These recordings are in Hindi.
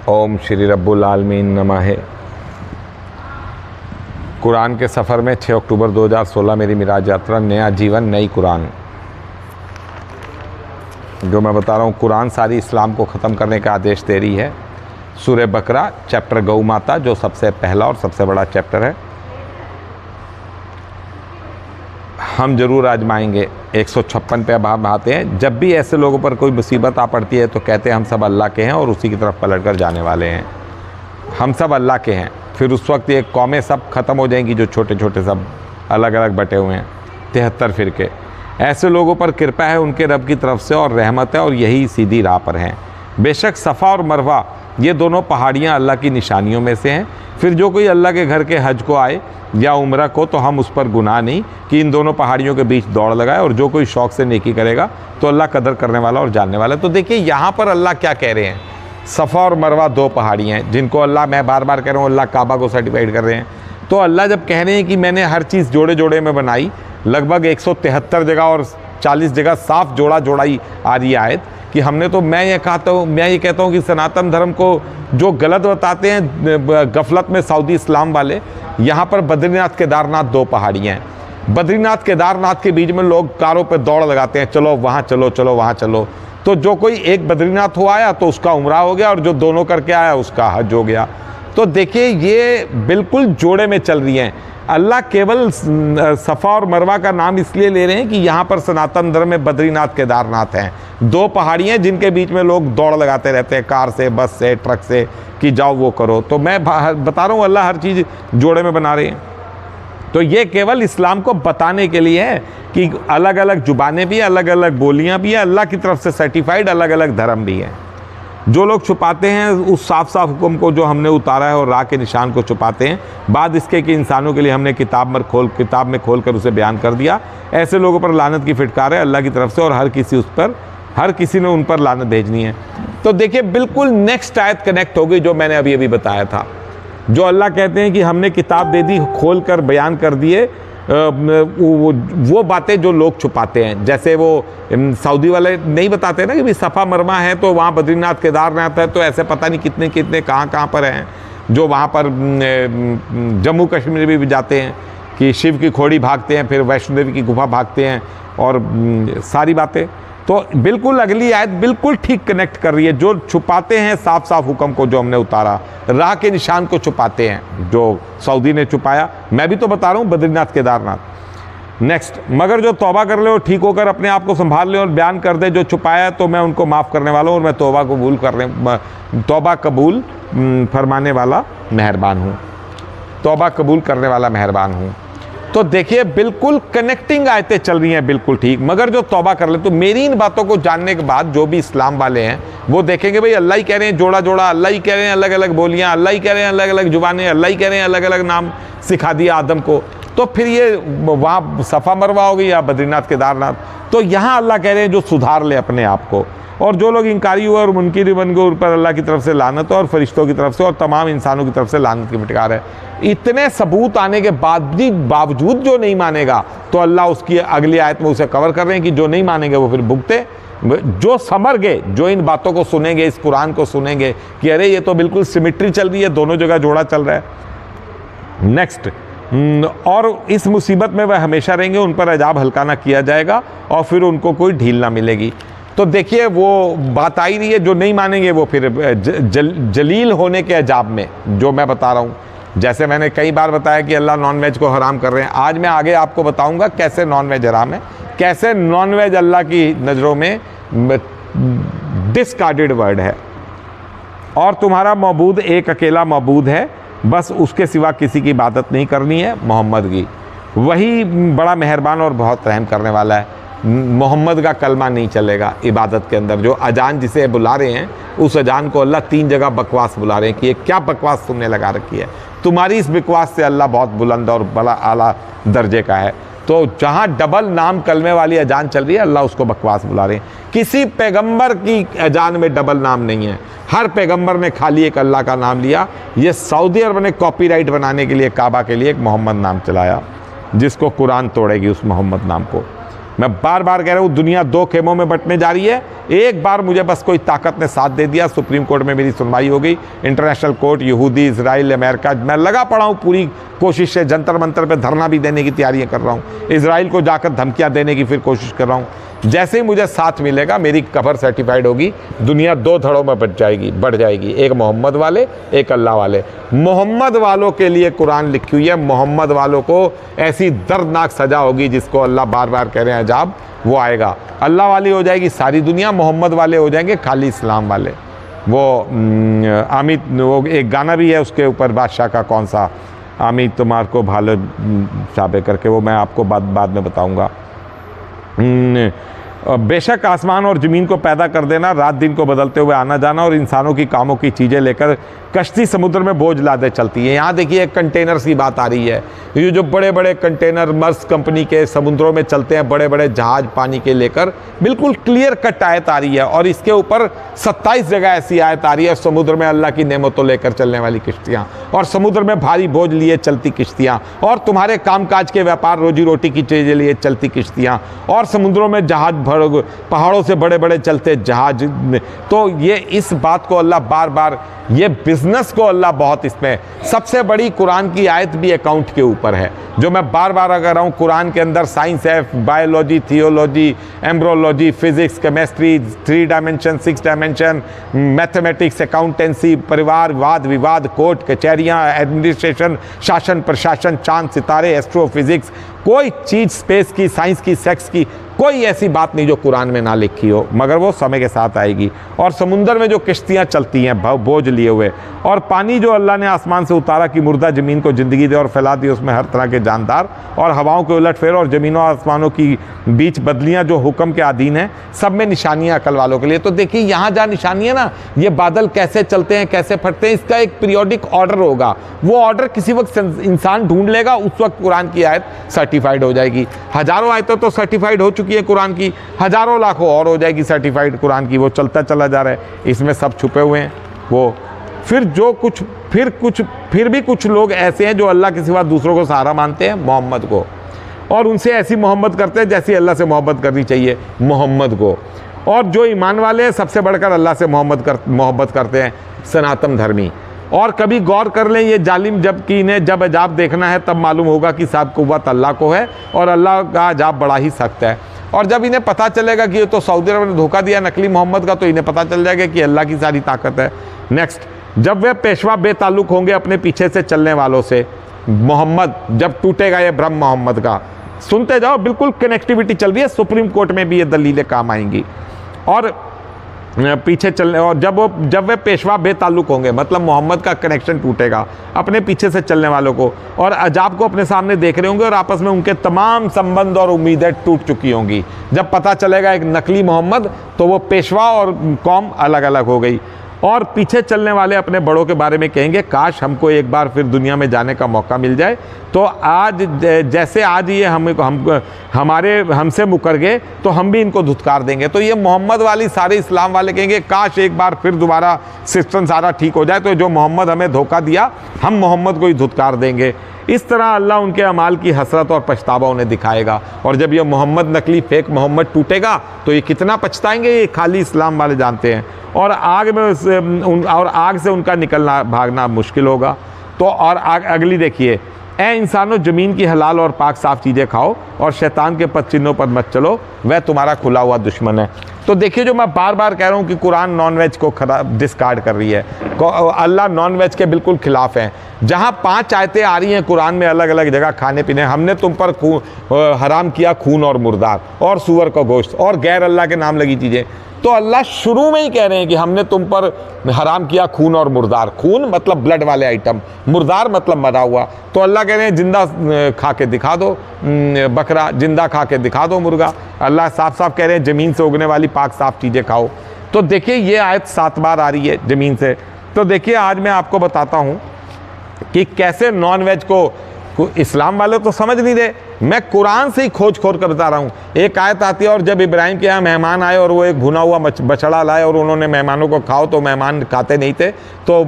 ओम श्री रब्बुल आलमीन नमः। कुरान के सफ़र में 6 अक्टूबर 2016 मेरी मिराज यात्रा, नया जीवन, नई कुरान। जो मैं बता रहा हूँ, कुरान सारी इस्लाम को ख़त्म करने का आदेश दे रही है। सूरह बकरा चैप्टर गौ माता, जो सबसे पहला और सबसे बड़ा चैप्टर है, हम ज़रूर आजमाएंगे। 156 पे अब हम आते हैं। जब भी ऐसे लोगों पर कोई मुसीबत आ पड़ती है तो कहते हैं हम सब अल्लाह के हैं और उसी की तरफ पलट कर जाने वाले हैं। हम सब अल्लाह के हैं। फिर उस वक्त ये कौमें सब ख़त्म हो जाएंगी जो छोटे छोटे सब अलग अलग बटे हुए हैं, 73 फ़िरके। ऐसे लोगों पर कृपा है उनके रब की तरफ से और रहमत है, और यही सीधी राह पर हैं। बेशक सफ़ा और मरवा ये दोनों पहाड़ियाँ अल्लाह की निशानियों में से हैं। फिर जो कोई अल्लाह के घर के हज को आए या उम्रा को, तो हम उस पर गुनाह नहीं कि इन दोनों पहाड़ियों के बीच दौड़ लगाए। और जो कोई शौक़ से नेकी करेगा तो अल्लाह कदर करने वाला और जानने वाला है। तो देखिए यहाँ पर अल्लाह क्या कह रहे हैं। सफ़ा और मरवा 2 पहाड़ियाँ हैं जिनको अल्लाह, मैं बार बार कह रहा हूँ, अल्लाह काबा को सर्टिफाइड कर रहे हैं। तो अल्लाह जब कह रहे हैं कि मैंने हर चीज़ जोड़े जोड़े में बनाई, लगभग 173 जगह और 40 जगह साफ जोड़ा जोड़ाई आ रही है आयत कि हमने, तो मैं ये कहता हूँ कि सनातन धर्म को जो गलत बताते हैं गफलत में सऊदी इस्लाम वाले, यहाँ पर बद्रीनाथ केदारनाथ 2 पहाड़ियाँ हैं। बद्रीनाथ केदारनाथ के बीच में लोग कारों पे दौड़ लगाते हैं, चलो वहाँ चलो, चलो वहाँ चलो। तो जो कोई एक बद्रीनाथ हो आया तो उसका उम्रा हो गया, और जो दोनों करके आया उसका हज हो गया। तो देखिए ये बिल्कुल जोड़े में चल रही हैं। अल्लाह केवल सफ़ा और मरवा का नाम इसलिए ले रहे हैं कि यहाँ पर सनातन धर्म में बद्रीनाथ केदारनाथ हैं, 2 पहाड़ियाँ जिनके बीच में लोग दौड़ लगाते रहते हैं, कार से, बस से, ट्रक से, कि जाओ वो करो। तो मैं बता रहा हूँ अल्लाह हर चीज़ जोड़े में बना रहे हैं। तो ये केवल इस्लाम को बताने के लिए है कि अलग अलग जुबानें भी हैं, अलग अलग बोलियाँ भी हैं, अल्लाह की तरफ से सर्टिफाइड अलग अलग धर्म भी हैं। जो लोग छुपाते हैं उस साफ साफ हुक्म को जो हमने उतारा है और राह के निशान को छुपाते हैं, बाद इसके कि इंसानों के लिए हमने किताब में खोल कर उसे बयान कर दिया, ऐसे लोगों पर लानत की फिटकार है अल्लाह की तरफ से, और हर किसी ने उन पर लानत भेजनी है। तो देखिए बिल्कुल नेक्स्ट आयत कनेक्ट हो गई जो मैंने अभी बताया था। जो अल्लाह कहते हैं कि हमने किताब दे दी, खोल कर बयान कर दिए वो बातें जो लोग छुपाते हैं। जैसे वो सऊदी वाले नहीं बताते ना कि भाई सफ़ा मरवा है तो वहाँ बद्रीनाथ केदारनाथ है, तो ऐसे पता नहीं कितने कितने कहाँ पर हैं। जो वहाँ पर जम्मू कश्मीर भी जाते हैं कि शिव की खोड़ी भागते हैं, फिर वैष्णो देवी की गुफा भागते हैं, और सारी बातें। तो बिल्कुल अगली आयत बिल्कुल ठीक कनेक्ट कर रही है। जो छुपाते हैं साफ साफ हुक्म को जो हमने उतारा, राह के निशान को छुपाते हैं, जो सऊदी ने छुपाया, मैं भी तो बता रहा हूँ बद्रीनाथ केदारनाथ। नेक्स्ट, मगर जो तौबा कर ले और ठीक होकर अपने आप को संभाल ले और बयान कर दे जो छुपाया, तो मैं उनको माफ़ करने वाला हूँ, और मैं तौबा कबूल फरमाने वाला मेहरबान हूँ, तौबा कबूल करने वाला मेहरबान हूँ। तो देखिए बिल्कुल कनेक्टिंग आयतें चल रही हैं, बिल्कुल ठीक। मगर जो तौबा कर ले, तो मेरी इन बातों को जानने के बाद जो भी इस्लाम वाले हैं वो देखेंगे भाई अल्लाह ही कह रहे हैं जोड़ा जोड़ा, अल्लाह ही कह रहे हैं अलग अलग बोलियां, अल्लाह ही कह रहे हैं अलग अलग जुबानें, अल्लाह ही कह रहे हैं अलग अलग नाम सिखा दिया आदम को। तो फिर ये वहाँ सफ़ा मरवा होगी या बद्रीनाथ केदारनाथ। तो यहाँ अल्लाह कह रहे हैं जो सुधार ले अपने आप को। और जो लोग इनकारी हुए और मुनकिर बन गए, उन पर अल्लाह की तरफ से लानत है, और फरिश्तों की तरफ से और तमाम इंसानों की तरफ से लानत की फिटकार है। इतने सबूत आने के बावजूद जो नहीं मानेगा, तो अल्लाह उसकी अगली आयत में उसे कवर कर रहे हैं कि जो नहीं मानेंगे वो फिर भुगते। जो समझ गए, जो इन बातों को सुनेंगे, इस कुरान को सुनेंगे कि अरे ये तो बिल्कुल सिमिट्री चल रही है, दोनों जगह जोड़ा चल रहा है। नेक्स्ट, और इस मुसीबत में वह हमेशा रहेंगे, उन पर अजाब हल्का ना किया जाएगा और फिर उनको कोई ढील ना मिलेगी। तो देखिए वो बात आई रही है, जो नहीं मानेंगे वो फिर जलील होने के अजाब में, जो मैं बता रहा हूँ। जैसे मैंने कई बार बताया कि अल्लाह नॉनवेज को हराम कर रहे हैं, आज मैं आगे आपको बताऊंगा कैसे नॉनवेज हराम है, कैसे नॉनवेज अल्लाह की नज़रों में डिस्कार्डेड वर्ड है। और तुम्हारा मबूद एक अकेला मबूद है, बस उसके सिवा किसी की इबादत नहीं करनी है, मोहम्मद की। वही बड़ा मेहरबान और बहुत रहम करने वाला है। मोहम्मद का कलमा नहीं चलेगा इबादत के अंदर। जो अजान जिसे बुला रहे हैं, उस अजान को अल्लाह 3 जगह बकवास बुला रहे हैं कि ये क्या बकवास तुमने लगा रखी है। तुम्हारी इस बकवास से अल्लाह बहुत बुलंद और बड़ा आला दर्जे का है। तो जहाँ डबल नाम कलमे वाली अजान चल रही है, अल्लाह उसको बकवास बुला रहे हैं। किसी पैगंबर की अजान में डबल नाम नहीं है। हर पैगंबर ने खाली एक अल्लाह का नाम लिया। ये सऊदी अरब ने कॉपीराइट बनाने के लिए काबा के लिए एक मोहम्मद नाम चलाया, जिसको कुरान तोड़ेगी उस मोहम्मद नाम को। मैं बार बार कह रहा हूँ, दुनिया दो खेमों में बंटने जा रही है। एक बार मुझे बस कोई ताकत ने साथ दे दिया, सुप्रीम कोर्ट में मेरी सुनवाई हो गई, इंटरनेशनल कोर्ट, यहूदी, इजराइल, अमेरिका, मैं लगा पड़ा हूँ पूरी कोशिश से, जंतर मंतर पे धरना भी देने की तैयारियां कर रहा हूँ, इजराइल को जाकर धमकियां देने की फिर कोशिश कर रहा हूँ। जैसे ही मुझे साथ मिलेगा, मेरी कबर सर्टिफाइड होगी, दुनिया दो धड़ों में बढ़ जाएगी, एक मोहम्मद वाले, एक अल्लाह वाले। मोहम्मद वालों के लिए कुरान लिखी हुई है, मोहम्मद वालों को ऐसी दर्दनाक सजा होगी जिसको अल्लाह बार बार कह रहे हैं अजाब, वो आएगा। अल्लाह वाली हो जाएगी सारी दुनिया, मोहम्मद वाले हो जाएंगे खाली इस्लाम वाले। वो अमित, वो एक गाना भी है उसके ऊपर, बादशाह का कौन सा, अमित तुम्हार को भालो चाबे करके, वो मैं आपको बाद में बताऊंगा। बेशक आसमान और ज़मीन को पैदा कर देना, रात दिन को बदलते हुए आना जाना, और इंसानों की कामों की चीज़ें लेकर कश्ती समुद्र में बोझ लादे चलती है। यहाँ देखिए एक कंटेनर्स की बात आ रही है, ये जो बड़े बड़े कंटेनर मर्स कंपनी के समुद्रों में चलते हैं, बड़े बड़े जहाज पानी के लेकर, बिल्कुल क्लियर कट आयत आ रही है। और इसके ऊपर 27 जगह ऐसी आयत आ रही है, समुद्र में अल्लाह की नेमतों लेकर चलने वाली किश्तियाँ, और समुद्र में भारी बोझ लिए चलती किश्तियाँ, और तुम्हारे कामकाज के व्यापार रोजी रोटी की चीज़ें लिए चलती किश्तियाँ, और समुद्रों में जहाज, पहाड़ों से बड़े बड़े चलते जहाज। तो ये इस बात को अल्लाह बार बार, ये बिजनेस को अल्लाह बहुत, इसमें सबसे बड़ी कुरान की आयत भी अकाउंट के ऊपर है, जो मैं बार बार कह रहा हूँ। कुरान के अंदर साइंस है, biology, theology, embryology, physics, chemistry, 3 dimension, 6 dimension, mathematics, accountancy, परिवार, वाद विवाद, कोर्ट कचहरियाँ, एडमिनिस्ट्रेशन, शासन प्रशासन, चांद सितारे, एस्ट्रोफिजिक्स, कोई चीज़ स्पेस की, साइंस की, सेक्स की, कोई ऐसी बात नहीं जो कुरान में ना लिखी हो, मगर वो समय के साथ आएगी। और समुंदर में जो किश्तियाँ चलती हैं बोझ लिए हुए, और पानी जो अल्लाह ने आसमान से उतारा कि मुर्दा ज़मीन को ज़िंदगी दे और फैला दी उसमें हर तरह के जानदार, और हवाओं के उलट फेर, और ज़मीनों आसमानों की बीच बदलियाँ जो हुक्म के अधीन हैं, सब में निशानियाँ अकल वालों के लिए। तो देखिए यहाँ जहाँ निशानी है ना, ये बादल कैसे चलते हैं, कैसे फटते हैं, इसका एक पीरियोडिक ऑर्डर होगा। वो ऑर्डर किसी वक्त इंसान ढूंढ लेगा, उस वक्त कुरान की आयत सर्टिफाइड हो जाएगी। हज़ारों आयतें तो सर्टिफाइड हो चुकी है कुरान की, हज़ारों लाखों और हो जाएगी सर्टिफाइड कुरान की, वो चलता चला जा रहा है। इसमें सब छुपे हुए हैं। वो फिर भी कुछ लोग ऐसे हैं जो अल्लाह के सिवा दूसरों को सहारा मानते हैं, मोहम्मद को, और उनसे ऐसी मोहब्बत करते हैं जैसी अल्लाह से मोहब्बत करनी चाहिए मोहम्मद को। और जो ईमान वाले हैं सबसे बढ़कर अल्लाह से मोहब्बत करते हैं सनातन धर्मी। और कभी गौर कर लें, ये जालिम जबकि इन्हें जब अजाब देखना है तब मालूम होगा कि साहब कुव्वत अल्लाह को है, और अल्लाह का अजाब बड़ा ही सख्त है। और जब इन्हें पता चलेगा कि ये तो सऊदी अरब ने धोखा दिया नकली मोहम्मद का, तो इन्हें पता चल जाएगा कि अल्लाह की सारी ताकत है। नेक्स्ट, जब वे पेशवा बेताल्लुक होंगे अपने पीछे से चलने वालों से, मोहम्मद जब टूटेगा ये भ्रम मोहम्मद का, सुनते जाओ, बिल्कुल कनेक्टिविटी चल रही है, सुप्रीम कोर्ट में भी ये दलीलें काम आएंगी। और पीछे चलने, और जब वे पेशवा बेताल्लुक होंगे, मतलब मोहम्मद का कनेक्शन टूटेगा अपने पीछे से चलने वालों को, और अजाब को अपने सामने देख रहे होंगे, और आपस में उनके तमाम संबंध और उम्मीदें टूट चुकी होंगी। जब पता चलेगा एक नकली मोहम्मद, तो वो पेशवा और कौम अलग अलग हो गई। और पीछे चलने वाले अपने बड़ों के बारे में कहेंगे, काश हमको एक बार फिर दुनिया में जाने का मौका मिल जाए। तो आज जैसे आज ये हमसे मुकर गए, तो हम भी इनको धुतकार देंगे। तो ये मोहम्मद वाली सारे इस्लाम वाले कहेंगे, काश एक बार फिर दोबारा सिस्टम सारा ठीक हो जाए, तो जो मोहम्मद हमें धोखा दिया, हम मोहम्मद को ही धुतकार देंगे। इस तरह अल्लाह उनके अमाल की हसरत और पछतावा उन्हें दिखाएगा। और जब ये मोहम्मद नकली फेक मोहम्मद टूटेगा, तो ये कितना पछताएंगे, ये खाली इस्लाम वाले जानते हैं। और आग से उनका निकलना भागना मुश्किल होगा। तो और अगली देखिए, ए इंसानों, ज़मीन की हलाल और पाक साफ़ चीज़ें खाओ, और शैतान के पद चिन्हों पर मत चलो, वह तुम्हारा खुला हुआ दुश्मन है। तो देखिए, जो मैं बार बार कह रहा हूँ कि कुरान नॉन वेज को डिस्कार्ड कर रही है, अल्लाह नॉन वेज के बिल्कुल खिलाफ है। जहाँ 5 आयतें आ रही हैं कुरान में अलग अलग जगह खाने पीने, हमने तुम पर हराम किया खून और मुर्दार और सूअर का गोश्त और गैर अल्लाह के नाम लगी चीज़ें। तो अल्लाह शुरू में ही कह रहे हैं कि हमने तुम पर हराम किया खून और मुर्दार। खून मतलब ब्लड वाले आइटम, मुर्दार मतलब मरा हुआ। तो अल्लाह कह रहे हैं जिंदा खा के दिखा दो बकरा, जिंदा खा के दिखा दो मुर्गा। अल्लाह साफ साफ कह रहे हैं ज़मीन से उगने वाली पाक साफ चीज़ें खाओ। तो देखिए, ये आयत 7 बार आ रही है ज़मीन से। तो देखिए, आज मैं आपको बताता हूँ कि कैसे नॉन वेज को इस्लाम वाले तो समझ नहीं रहे, मैं कुरान से ही खोज खोज कर बता रहा हूँ। एक आयत आती है, और जब इब्राहिम के यहाँ मेहमान आए और वो एक भुना हुआ बछड़ा लाए और उन्होंने मेहमानों को खाओ, तो मेहमान खाते नहीं थे, तो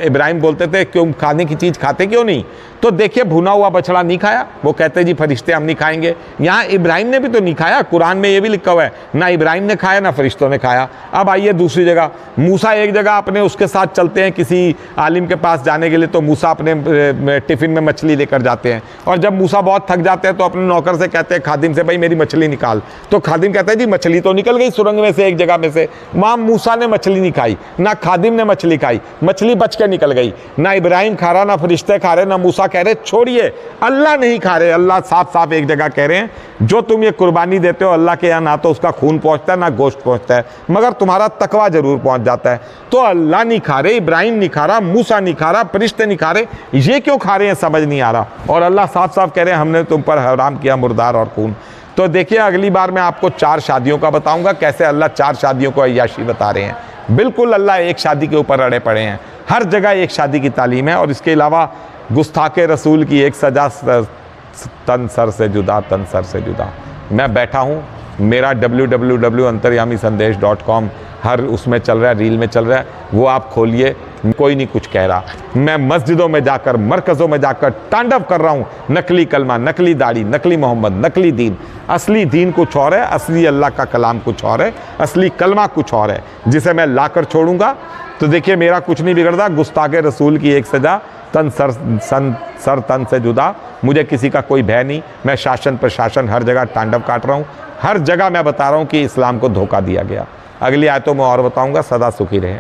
इब्राहिम बोलते थे क्यों खाने की चीज़ खाते क्यों नहीं? तो देखिए भुना हुआ बछड़ा नहीं खाया, वो कहते जी फरिश्ते हम नहीं खाएंगे। यहाँ इब्राहिम ने भी तो नहीं खाया, कुरान में ये भी लिखा हुआ है, ना इब्राहिम ने खाया ना फरिश्तों ने खाया। अब आइए दूसरी जगह, मूसा एक जगह अपने उसके साथ चलते हैं किसी आलिम के पास जाने के लिए, तो मूसा अपने टिफ़िन में मछली लेकर जाते हैं, और जब मूसा बहुत थक जाते हैं तो अपने नौकर से कहते हैं खादिम से, भाई मेरी मछली निकाल। तो खादिम कहता है जी मछली तो निकल गई सुरंग में से एक जगह में से। वहाँ मूसा ने मछली नहीं खाई, ना खादिम ने मछली खाई, मछली बच के निकल गई। ना इब्राहिम खा रहा, ना फरिश्ते खा रहे, ना मूसा कह रहे छोड़िए, अल्लाह नहीं खा रहे। अल्लाह साफ साफ एक जगह कह रहे हैं जो तुम ये कुर्बानी देते हो अल्लाह के यहाँ ना तो उसका खून पहुंचता है ना गोश्त पहुंचता है, मगर तुम्हारा तकवा जरूर पहुंच जाता है। तो अल्लाह नहीं खा रहे, इब्राहिम नहीं खा रहा, मूसा नहीं खा रहा, फरिश्ते नहीं खा रहे, ये क्यों खा रहे हैं समझ नहीं आ रहा। और अल्लाह साफ साफ कह रहे हैं हमने तुम पर हराम किया मुर्दार और खून। तो देखिए अगली बार मैं आपको 4 शादियों का बताऊंगा, कैसे अल्लाह 4 शादियों को अय्याशी बता रहे हैं। बिल्कुल अल्लाह एक शादी के ऊपर अड़े पड़े हैं, हर जगह एक शादी की तालीम है। और इसके अलावा गुस्ताखे रसूल की एक सजा, तन सर से जुदा, तन सर से जुदा। मैं बैठा हूँ, मेरा www.antaryamisandesh.com हर उसमें चल रहा है, रील में चल रहा है, वो आप खोलिए, कोई नहीं कुछ कह रहा। मैं मस्जिदों में जाकर, मरकज़ों में जाकर तांडव कर रहा हूँ, नकली कलमा, नकली दाढ़ी, नकली मोहम्मद, नकली दीन। असली दीन कुछ और है, असली अल्लाह का कलाम कुछ और है, असली कलमा कुछ और है, जिसे मैं लाकर छोड़ूंगा। तो देखिए मेरा कुछ नहीं बिगड़ता, गुस्ताखे रसूल की एक सजा, तन सर तन से जुदा। मुझे किसी का कोई भय नहीं, मैं शासन प्रशासन हर जगह तांडव काट रहा हूँ, हर जगह मैं बता रहा हूँ कि इस्लाम को धोखा दिया गया। अगली आयतों में और बताऊँगा। सदा सुखी रहें।